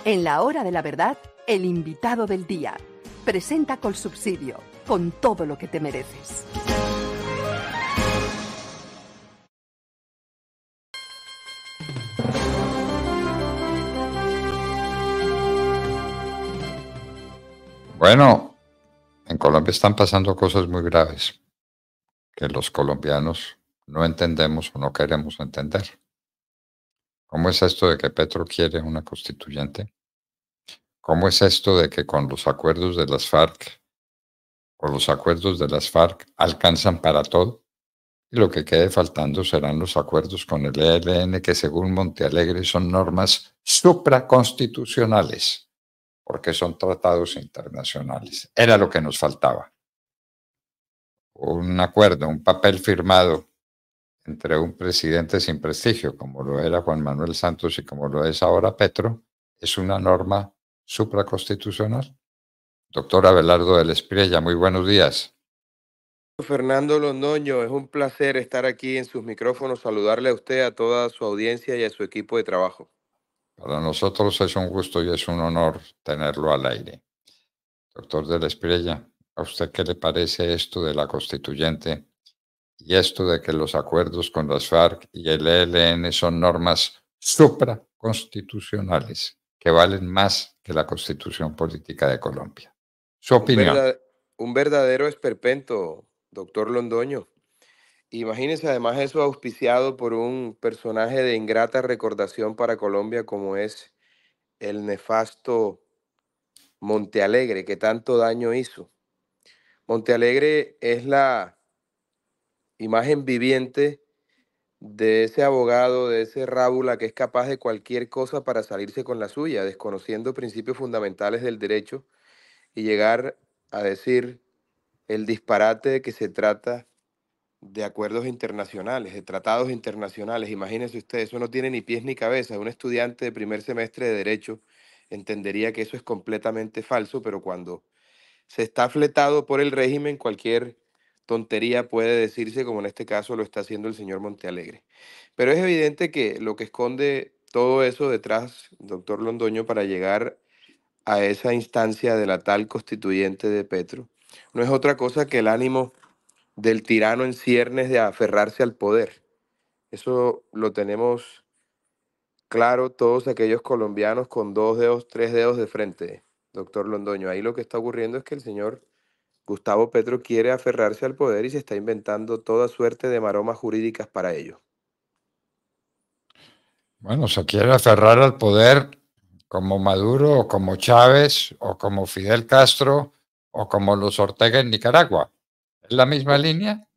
En la hora de la verdad, el invitado del día. Presenta Colsubsidio, con todo lo que te mereces. Bueno, en Colombia están pasando cosas muy graves que los colombianos no entendemos o no queremos entender. ¿Cómo es esto de que Petro quiere una constituyente? ¿Cómo es esto de que con los acuerdos de las FARC o los acuerdos de las FARC alcanzan para todo? Y lo que quede faltando serán los acuerdos con el ELN, que según Montealegre son normas supraconstitucionales, porque son tratados internacionales. Era lo que nos faltaba. Un acuerdo, un papel firmado entre un presidente sin prestigio, como lo era Juan Manuel Santos y como lo es ahora Petro, es una norma supraconstitucional. Doctor Abelardo del Espriella, muy buenos días. Fernando Londoño, es un placer estar aquí en sus micrófonos, saludarle a usted, a toda su audiencia y a su equipo de trabajo. Para nosotros es un gusto y es un honor tenerlo al aire. Doctor del Espriella, ¿a usted qué le parece esto de la constituyente y esto de que los acuerdos con las FARC y el ELN son normas supraconstitucionales que valen más que la Constitución Política de Colombia? Su Un, opinión. verda- un verdadero esperpento, doctor Londoño. Imagínese además eso auspiciado por un personaje de ingrata recordación para Colombia como es el nefasto Montealegre, que tanto daño hizo. Montealegre es la imagen viviente de ese abogado, de ese rábula que es capaz de cualquier cosa para salirse con la suya, desconociendo principios fundamentales del derecho y llegar a decir el disparate de que se trata de acuerdos internacionales, de tratados internacionales. Imagínense usted, eso no tiene ni pies ni cabeza. Un estudiante de primer semestre de derecho entendería que eso es completamente falso, pero cuando se está fletado por el régimen, cualquier tontería puede decirse, como en este caso lo está haciendo el señor Montealegre. Pero es evidente que lo que esconde todo eso detrás, doctor Londoño, para llegar a esa instancia de la tal constituyente de Petro, no es otra cosa que el ánimo del tirano en ciernes de aferrarse al poder. Eso lo tenemos claro todos aquellos colombianos con 2 dedos, 3 dedos de frente, doctor Londoño. Ahí lo que está ocurriendo es que el señor Gustavo Petro quiere aferrarse al poder y se está inventando toda suerte de maromas jurídicas para ello. Bueno, se quiere aferrar al poder como Maduro o como Chávez o como Fidel Castro o como los Ortega en Nicaragua. ¿Es la misma Co- línea?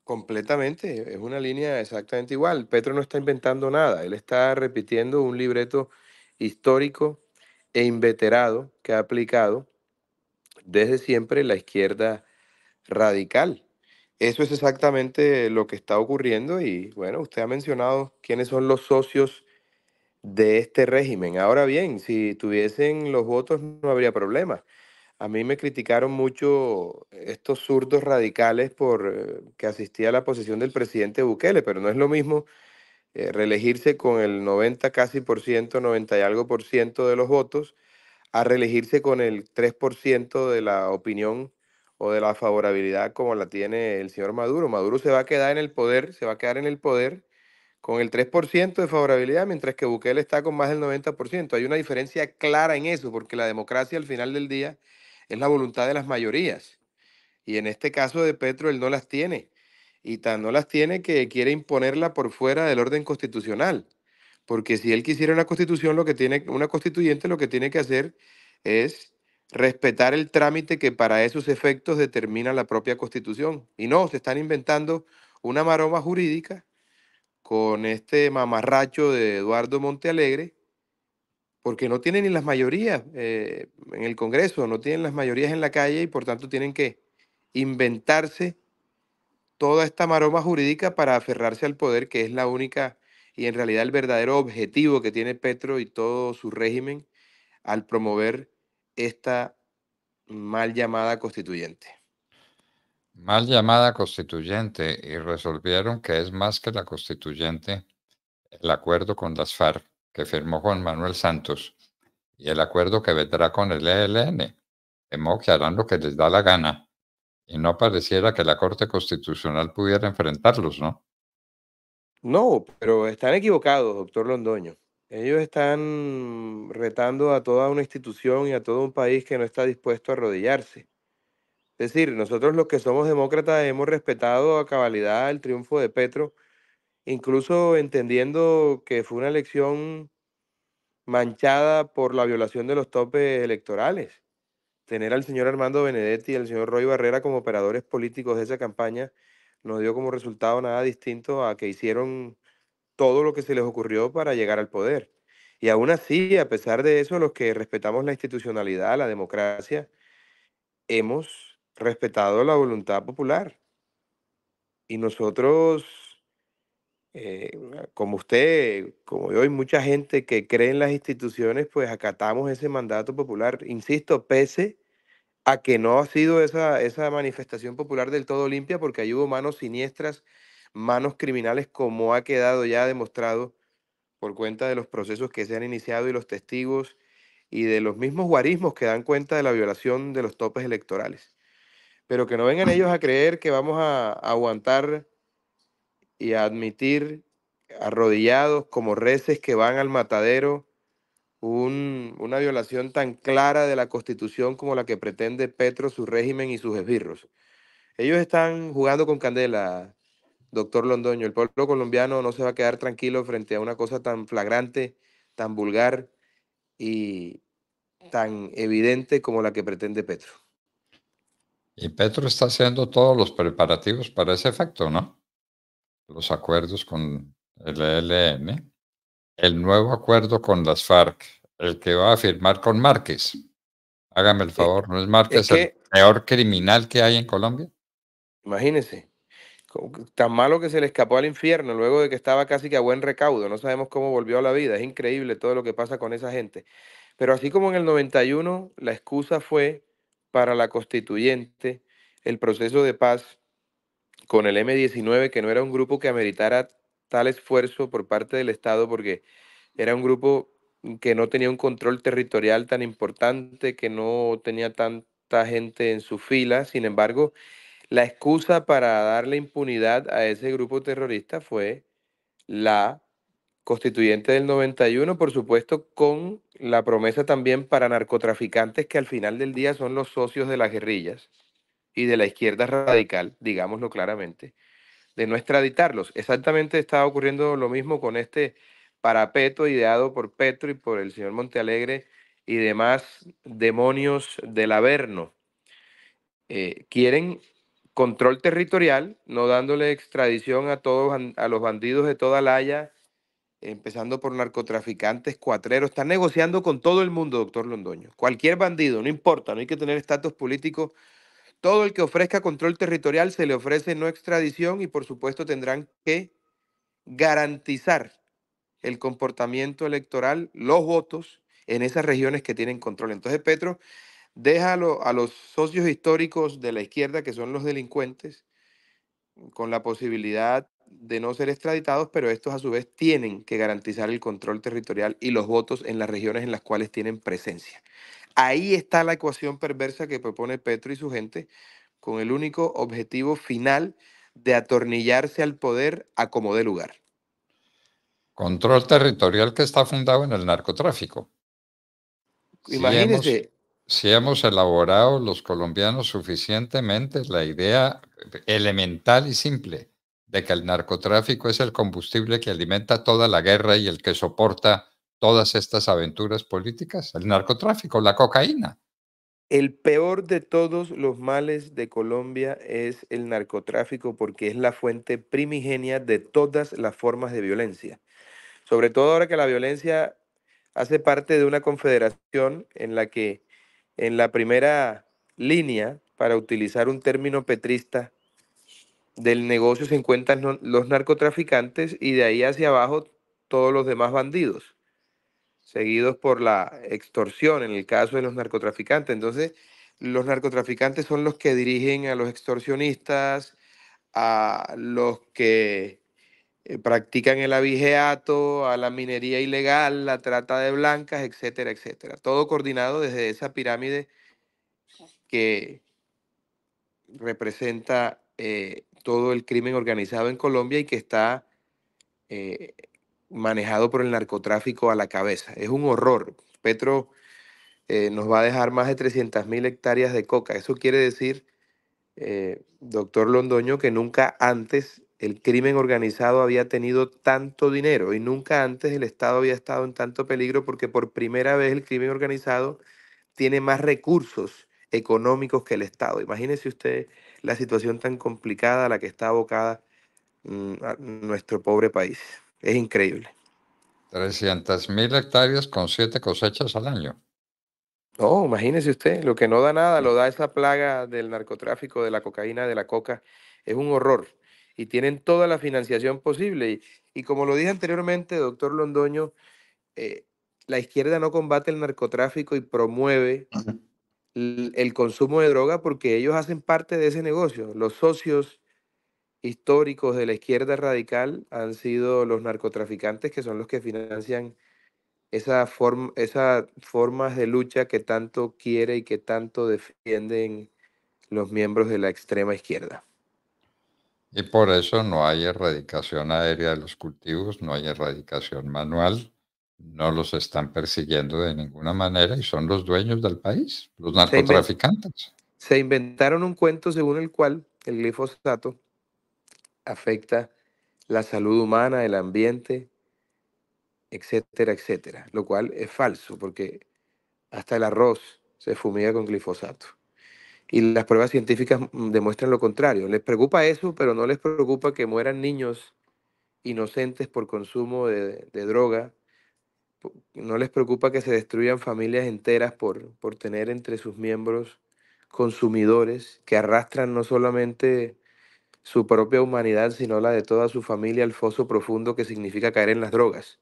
Completamente, es una línea exactamente igual. Petro no está inventando nada, él está repitiendo un libreto histórico e inveterado que ha aplicado desde siempre la izquierda radical. Eso es exactamente lo que está ocurriendo y bueno, usted ha mencionado quiénes son los socios de este régimen. Ahora bien, si tuviesen los votos no habría problema. A mí me criticaron mucho estos zurdos radicales por que asistía a la posición del presidente Bukele, pero no es lo mismo reelegirse con el 90 casi por ciento, 90 y algo por ciento de los votos, a reelegirse con el 3% de la opinión o de la favorabilidad como la tiene el señor Maduro. Maduro se va a quedar en el poder, se va a quedar en el poder con el 3% de favorabilidad, mientras que Bukele está con más del 90%. Hay una diferencia clara en eso, porque la democracia al final del día es la voluntad de las mayorías. Y en este caso de Petro, él no las tiene. Y tan no las tiene que quiere imponerla por fuera del orden constitucional. Porque si él quisiera una constitución, una constituyente lo que tiene que hacer es respetar el trámite que para esos efectos determina la propia constitución. Y no, se están inventando una maroma jurídica con este mamarracho de Eduardo Montealegre, porque no tienen ni las mayorías en el Congreso, no tienen las mayorías en la calle y por tanto tienen que inventarse toda esta maroma jurídica para aferrarse al poder, que es la única y en realidad el verdadero objetivo que tiene Petro y todo su régimen al promover esta mal llamada constituyente. Mal llamada constituyente, y resolvieron que es más que la constituyente el acuerdo con las FARC que firmó Juan Manuel Santos y el acuerdo que vendrá con el ELN. De modo que harán lo que les da la gana. Y no pareciera que la Corte Constitucional pudiera enfrentarlos, ¿no? No, pero están equivocados, doctor Londoño. Ellos están retando a toda una institución y a todo un país que no está dispuesto a arrodillarse. Es decir, nosotros los que somos demócratas hemos respetado a cabalidad el triunfo de Petro, incluso entendiendo que fue una elección manchada por la violación de los topes electorales. Tener al señor Armando Benedetti y al señor Roy Barrera como operadores políticos de esa campaña no dio como resultado nada distinto a que hicieron todo lo que se les ocurrió para llegar al poder. Y aún así, a pesar de eso, los que respetamos la institucionalidad, la democracia, hemos respetado la voluntad popular. Y nosotros, como usted, como yo y mucha gente que cree en las instituciones, pues acatamos ese mandato popular. Insisto, pese a que no ha sido esa manifestación popular del todo limpia, porque ahí hubo manos siniestras, manos criminales, como ha quedado ya demostrado por cuenta de los procesos que se han iniciado y los testigos y de los mismos guarismos que dan cuenta de la violación de los topes electorales. Pero que no vengan ellos a creer que vamos a aguantar y a admitir arrodillados como reces que van al matadero una violación tan clara de la Constitución como la que pretende Petro, su régimen y sus esbirros. Ellos están jugando con candela, doctor Londoño. El pueblo colombiano no se va a quedar tranquilo frente a una cosa tan flagrante, tan vulgar y tan evidente como la que pretende Petro. Y Petro está haciendo todos los preparativos para ese efecto, ¿no? Los acuerdos con el ELN, el nuevo acuerdo con las FARC, el que va a firmar con Márquez. Hágame el Eh, favor, ¿no es Es Márquez el que, peor criminal que hay en Colombia? imagínense, tan malo que se le escapó al infierno luego de que estaba casi que a buen recaudo. No sabemos cómo volvió a la vida. Es increíble todo lo que pasa con esa gente. Pero así como en el 91 la excusa fue para la constituyente el proceso de paz con el M-19, que no era un grupo que ameritara tal esfuerzo por parte del Estado, porque era un grupo que no tenía un control territorial tan importante, que no tenía tanta gente en su fila. Sin embargo, la excusa para darle impunidad a ese grupo terrorista fue la constituyente del 91, por supuesto, con la promesa también para narcotraficantes que al final del día son los socios de las guerrillas y de la izquierda radical, digámoslo claramente, de no extraditarlos. Exactamente está ocurriendo lo mismo con este parapeto ideado por Petro y por el señor Montealegre y demás demonios del Averno. Quieren control territorial, no dándole extradición a todos, a los bandidos de toda la Haya, empezando por narcotraficantes, cuatreros. Están negociando con todo el mundo, doctor Londoño. Cualquier bandido, no importa, no hay que tener estatus político. Todo el que ofrezca control territorial se le ofrece no extradición y por supuesto tendrán que garantizar el comportamiento electoral, los votos en esas regiones que tienen control. Entonces Petro deja a los socios históricos de la izquierda, que son los delincuentes, con la posibilidad de no ser extraditados, pero estos a su vez tienen que garantizar el control territorial y los votos en las regiones en las cuales tienen presencia. Ahí está la ecuación perversa que propone Petro y su gente, con el único objetivo final de atornillarse al poder a como dé lugar. Control territorial que está fundado en el narcotráfico. Si Imagínense, hemos, si hemos elaborado los colombianos suficientemente la idea elemental y simple de que el narcotráfico es el combustible que alimenta toda la guerra y el que soporta todas estas aventuras políticas, el narcotráfico, la cocaína. el peor de todos los males de Colombia es el narcotráfico porque es la fuente primigenia de todas las formas de violencia. Sobre todo ahora que la violencia hace parte de una confederación en la que en la primera línea, para utilizar un término petrista, del negocio se encuentran los narcotraficantes y de ahí hacia abajo todos los demás bandidos, seguidos por la extorsión en el caso de los narcotraficantes. Entonces, los narcotraficantes son los que dirigen a los extorsionistas, a los que practican el abigeato, a la minería ilegal, la trata de blancas, etcétera, etcétera. Todo coordinado desde esa pirámide que representa todo el crimen organizado en Colombia y que está eh, manejado por el narcotráfico a la cabeza. Es un horror. Petro nos va a dejar más de 300.000 hectáreas de coca. Eso quiere decir, doctor Londoño, que nunca antes el crimen organizado había tenido tanto dinero y nunca antes el Estado había estado en tanto peligro porque por primera vez el crimen organizado tiene más recursos económicos que el Estado. Imagínese usted la situación tan complicada a la que está abocada a nuestro pobre país. Es increíble. 300.000 hectáreas con 7 cosechas al año. No, imagínese usted, lo que no da nada lo da esa plaga del narcotráfico, de la cocaína, de la coca. Es un horror. Y tienen toda la financiación posible. Y como lo dije anteriormente, doctor Londoño, eh, la izquierda no combate el narcotráfico y promueve el consumo de droga porque ellos hacen parte de ese negocio. Los socios históricos de la izquierda radical han sido los narcotraficantes, que son los que financian esas formas de lucha que tanto quiere y que tanto defienden los miembros de la extrema izquierda. Y por eso no hay erradicación aérea de los cultivos, no hay erradicación manual, no los están persiguiendo de ninguna manera y son los dueños del país, los Se, inven- narcotraficantes. Se inventaron un cuento según el cual el glifosato afecta la salud humana, el ambiente, etcétera, etcétera, lo cual es falso porque hasta el arroz se fumiga con glifosato. Y las pruebas científicas demuestran lo contrario. Les preocupa eso, pero no les preocupa que mueran niños inocentes por consumo de droga. No les preocupa que se destruyan familias enteras por tener entre sus miembros consumidores que arrastran no solamente su propia humanidad, sino la de toda su familia al foso profundo que significa caer en las drogas.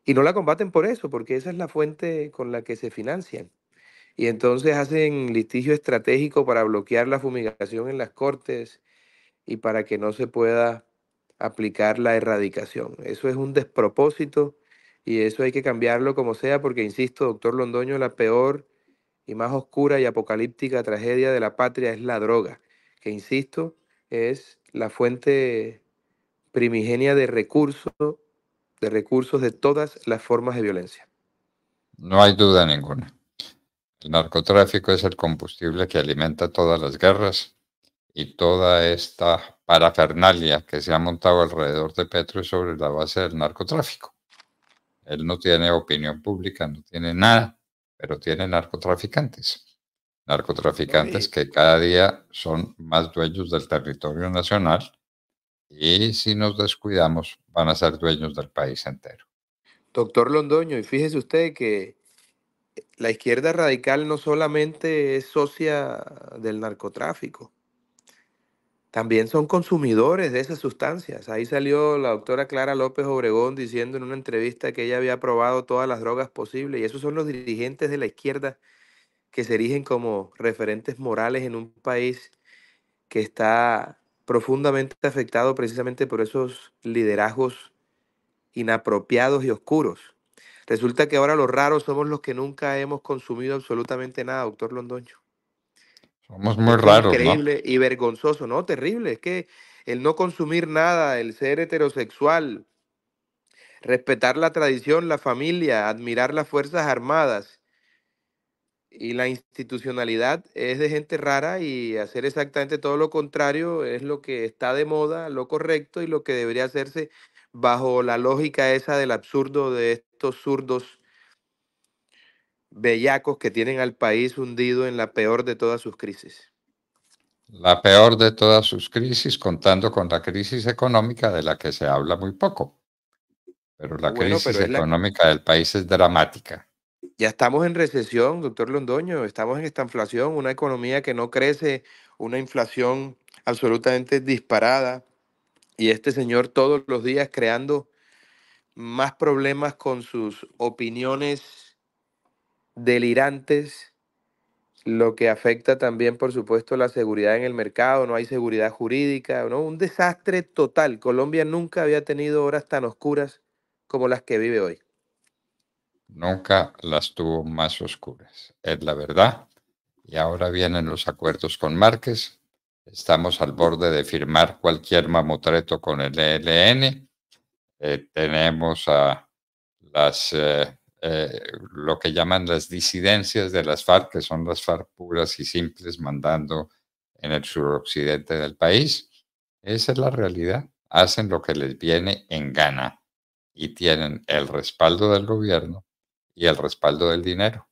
Y no la combaten por eso, porque esa es la fuente con la que se financian. Y entonces hacen litigio estratégico para bloquear la fumigación en las cortes y para que no se pueda aplicar la erradicación. Eso es un despropósito y eso hay que cambiarlo como sea porque, insisto, doctor Londoño, la peor y más oscura y apocalíptica tragedia de la patria es la droga, que, insisto, es la fuente primigenia de recursos de todas las formas de violencia. No hay duda ninguna. El narcotráfico es el combustible que alimenta todas las guerras y toda esta parafernalia que se ha montado alrededor de Petro es sobre la base del narcotráfico. Él no tiene opinión pública, no tiene nada, pero tiene narcotraficantes. ¿No? Narcotraficantes que cada día son más dueños del territorio nacional y si nos descuidamos van a ser dueños del país entero. Doctor Londoño, y fíjese usted que la izquierda radical no solamente es socia del narcotráfico, también son consumidores de esas sustancias. Ahí salió la doctora Clara López Obregón diciendo en una entrevista que ella había probado todas las drogas posibles. Y esos son los dirigentes de la izquierda que se erigen como referentes morales en un país que está profundamente afectado precisamente por esos liderazgos inapropiados y oscuros. Resulta que ahora los raros somos los que nunca hemos consumido absolutamente nada, doctor Londoño. Somos Y muy eso es raros, ¿no? increíble y vergonzoso, ¿no? Terrible. Es que el no consumir nada, el ser heterosexual, respetar la tradición, la familia, admirar las Fuerzas Armadas y la institucionalidad es de gente rara y hacer exactamente todo lo contrario es lo que está de moda, lo correcto y lo que debería hacerse bajo la lógica esa del absurdo de estos zurdos bellacos que tienen al país hundido en la peor de todas sus crisis. La peor de todas sus crisis, contando con la crisis económica de la que se habla muy poco. Pero la Bueno, crisis pero es la, económica del país es dramática. ya estamos en recesión, doctor Londoño, estamos en esta inflación, una economía que no crece, una inflación absolutamente disparada y este señor todos los días creando más problemas con sus opiniones delirantes lo que afecta también, por supuesto, la seguridad en el mercado, no hay seguridad jurídica, ¿no? Un desastre total. Colombia nunca había tenido horas tan oscuras como las que vive hoy. Nunca las tuvo más oscuras, es la verdad. Y ahora vienen los acuerdos con Márquez. Estamos al borde de firmar cualquier mamotreto con el ELN. Tenemos a las, lo que llaman las disidencias de las FARC, que son las FARC puras y simples, mandando en el suroccidente del país. Esa es la realidad. Hacen lo que les viene en gana y tienen el respaldo del gobierno y el respaldo del dinero,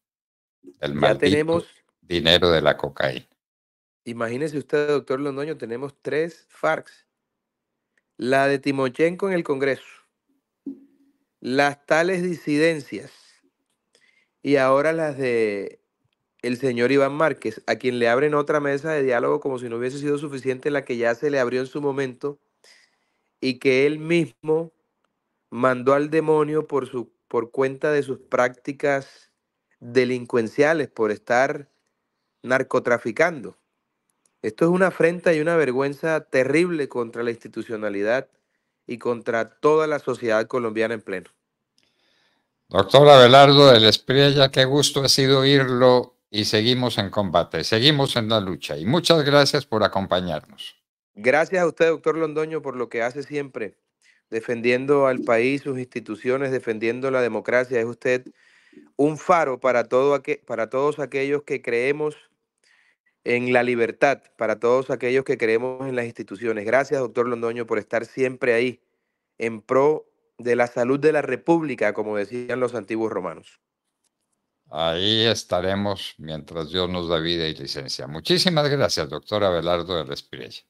del Ya tenemos, maldito dinero de la cocaína. imagínese usted, doctor Londoño, tenemos tres FARCs. La de Timochenko en el Congreso, las tales disidencias y ahora las de el señor Iván Márquez, a quien le abren otra mesa de diálogo como si no hubiese sido suficiente la que ya se le abrió en su momento y que él mismo mandó al demonio por cuenta de sus prácticas delincuenciales, por estar narcotraficando. Esto es una afrenta y una vergüenza terrible contra la institucionalidad y contra toda la sociedad colombiana en pleno. Doctor Abelardo del Espriella, qué gusto ha sido oírlo y seguimos en combate, seguimos en la lucha y muchas gracias por acompañarnos. Gracias a usted, doctor Londoño, por lo que hace siempre, defendiendo al país, sus instituciones, defendiendo la democracia. Es usted un faro para, para todos aquellos que creemos en la libertad, para todos aquellos que creemos en las instituciones. Gracias, doctor Londoño, por estar siempre ahí en pro de la salud de la República, como decían los antiguos romanos. Ahí estaremos mientras Dios nos da vida y licencia. Muchísimas gracias, doctor Abelardo del Espriella.